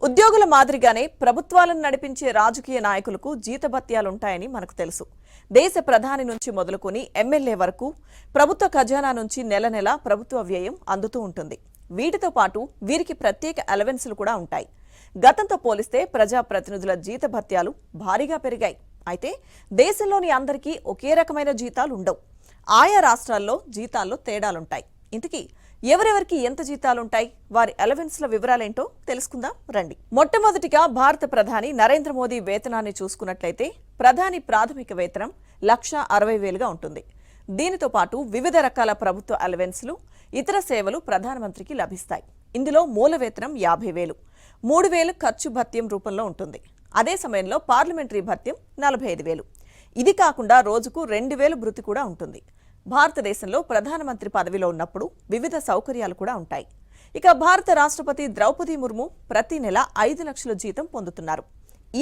ఉద్యోగుల మాదిరిగానే ప్రభుత్వాలను నడిపించే రాజకీయ నాయకులకు జీతభత్యాలుంటాయని మనకు తెలుసు. దేశ ప్రధాని నుంచి మొదలుకొని ఎమ్మెల్యే వరకు ప్రభుత్వ ఖజానా నుంచి నెల నెల ప్రభుత్వ వ్యయం అందుతూ ఉంటుంది. వీటితో పాటు వీరికి ప్రత్యేక అలవెన్సులు కూడా ఉంటాయి. గతంతో పోలిస్తే ప్రజాప్రతినిధుల జీతభత్యాలు భారీగా పెరిగాయి. అయితే దేశంలోని అందరికీ ఒకే రకమైన జీతాలు ఉండవు. ఆయా రాష్ట్రాల్లో జీతాల్లో తేడాలుంటాయి. ఇంతకీ ఎవరెవరికి ఎంత జీతాలుంటాయి, వారి అలవెన్స్ల వివరాలేంటో తెలుసుకుందాం రండి. మొట్టమొదటిగా భారత ప్రధాని నరేంద్ర మోదీ వేతనాన్ని చూసుకున్నట్లయితే ప్రధాని ప్రాథమిక వేతనం 1,60,000గా ఉంటుంది. దీనితో పాటు వివిధ రకాల ప్రభుత్వ అలవెన్స్లు, ఇతర సేవలు ప్రధానమంత్రికి లభిస్తాయి. ఇందులో మూల వేతనం 50,000, 3,000 ఖర్చు భత్యం రూపంలో ఉంటుంది. అదే సమయంలో పార్లమెంటరీ భత్యం 45,000. ఇది కాకుండా రోజుకు 2,000 భృతి కూడా ఉంటుంది. భారతదేశంలో ప్రధానమంత్రి పదవిలో ఉన్నప్పుడు వివిధ సౌకర్యాలు కూడా ఉంటాయి. ఇక భారత రాష్ట్రపతి ద్రౌపది ముర్ము ప్రతి నెల 5 లక్షల జీతం పొందుతున్నారు.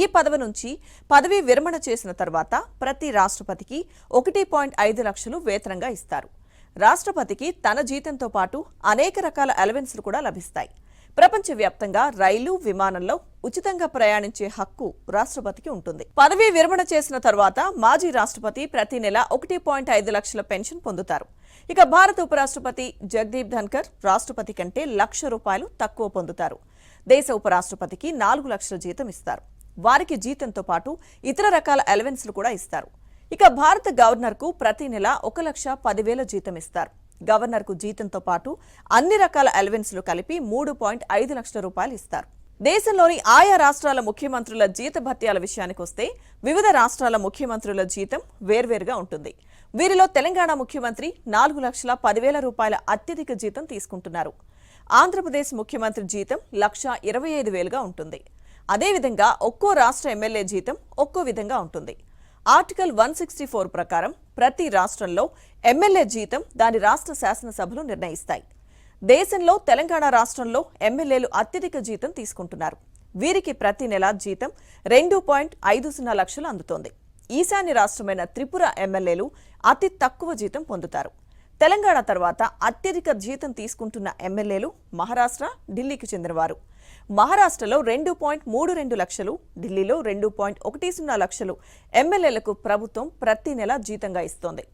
ఈ పదవి నుంచి పదవీ విరమణ చేసిన తర్వాత ప్రతి రాష్ట్రపతికి 1.5 లక్షలు వేతనంగా ఇస్తారు. రాష్ట్రపతికి తన జీతంతో పాటు అనేక రకాల అలవెన్స్లు కూడా లభిస్తాయి. ప్రపంచవ్యాప్తంగా రైలు, విమానంలో ఉచితంగా ప్రయాణించే హక్కు రాష్ట్రపతికి ఉంటుంది. పదవీ విరమణ చేసిన తర్వాత మాజీ రాష్ట్రపతి ప్రతి నెల 1.5 లక్షల పెన్షన్ పొందుతారు. ఇక భారత ఉపరాష్ట్రపతి జగదీప్ ధన్కర్ రాష్ట్రపతి కంటే ₹1,00,000 తక్కువ పొందుతారు. దేశ ఉపరాష్ట్రపతికి 4 లక్షల జీతం ఇస్తారు. వారికి జీతంతో పాటు ఇతర రకాల అలవెన్స్లు కూడా ఇస్తారు. ఇక భారత గవర్నర్కు ప్రతి నెల 1,10,000 జీతం ఇస్తారు. గవర్నర్కు జీతంతో పాటు అన్ని రకాల అలవెన్స్లు కలిపి 3.5 లక్షల రూపాయలు ఇస్తారు. దేశంలోని ఆయా రాష్ట్రాల ముఖ్యమంత్రుల జీతభత్యాల విషయానికొస్తే వివిధ రాష్ట్రాల ముఖ్యమంత్రుల జీతం వేర్వేరుగా ఉంటుంది. వీరిలో తెలంగాణ ముఖ్యమంత్రి 4,10,000 రూపాయల అత్యధిక జీతం తీసుకుంటున్నారు. ఆంధ్రప్రదేశ్ ముఖ్యమంత్రి జీతం 1,25,000గా ఉంటుంది. అదేవిధంగా ఒక్కో రాష్ట్ర ఎమ్మెల్యే జీతం ఒక్కో విధంగా ఉంటుంది. ఆర్టికల్ 164 ప్రకారం ప్రతి రాష్ట్రంలో ఎమ్మెల్యే జీతం దాని రాష్ట్ర శాసనసభలు నిర్ణయిస్తాయి. దేశంలో తెలంగాణ రాష్ట్రంలో ఎమ్మెల్యేలు అత్యధిక జీతం తీసుకుంటున్నారు. వీరికి ప్రతి నెల జీతం 2.50 లక్షలు అందుతోంది. ఈశాన్య రాష్ట్రమైన త్రిపుర ఎమ్మెల్యేలు అతి తక్కువ జీతం పొందుతారు. తెలంగాణ తర్వాత అత్యధిక జీతం తీసుకుంటున్న ఎమ్మెల్యేలు మహారాష్ట్ర, ఢిల్లీకి చెందినవారు. మహారాష్ట్రలో 2.32 లక్షలు, ఢిల్లీలో 2.10 లక్షలు ఎమ్మెల్యేలకు ప్రభుత్వం ప్రతి నెల జీతంగా ఇస్తోంది.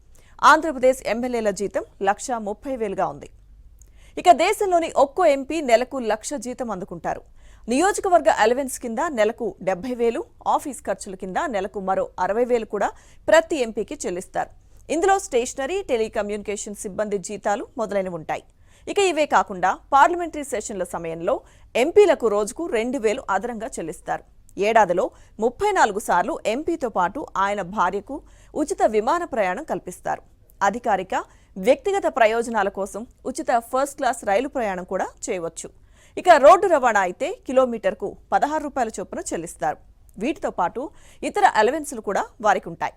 ఆంధ్రప్రదేశ్ ఎమ్మెల్యేల జీతం 1,30,000గా ఉంది. ఇక దేశంలోని ఒక్కో ఎంపీ నెలకు 1,00,000 జీతం అందుకుంటారు. నియోజకవర్గ అలవెన్స్ కింద నెలకు 70,000, ఆఫీస్ ఖర్చుల కింద నెలకు మరో 60,000 కూడా ప్రతి ఎంపీకి చెల్లిస్తారు. ఇందులో స్టేషనరీ, టెలికమ్యూనికేషన్ సిబ్బంది జీతాలు మొదలైనవి ఉంటాయి. ఇక ఇవే కాకుండా పార్లమెంటరీ సెషన్ల సమయంలో ఎంపీలకు రోజుకు 2,000 అదనంగా చెల్లిస్తారు. ఏడాదిలో 34 సార్లు ఎంపీతో పాటు ఆయన భార్యకు ఉచిత విమాన ప్రయాణం కల్పిస్తారు. అధికారిక, వ్యక్తిగత ప్రయోజనాల కోసం ఉచిత ఫస్ట్ క్లాస్ రైలు ప్రయాణం కూడా చేయవచ్చు. ఇక రోడ్డు రవాణా అయితే కిలోమీటర్కు ₹16 చొప్పున చెల్లిస్తారు. వీటితో పాటు ఇతర అలవెన్సులు కూడా వారికి ఉంటాయి.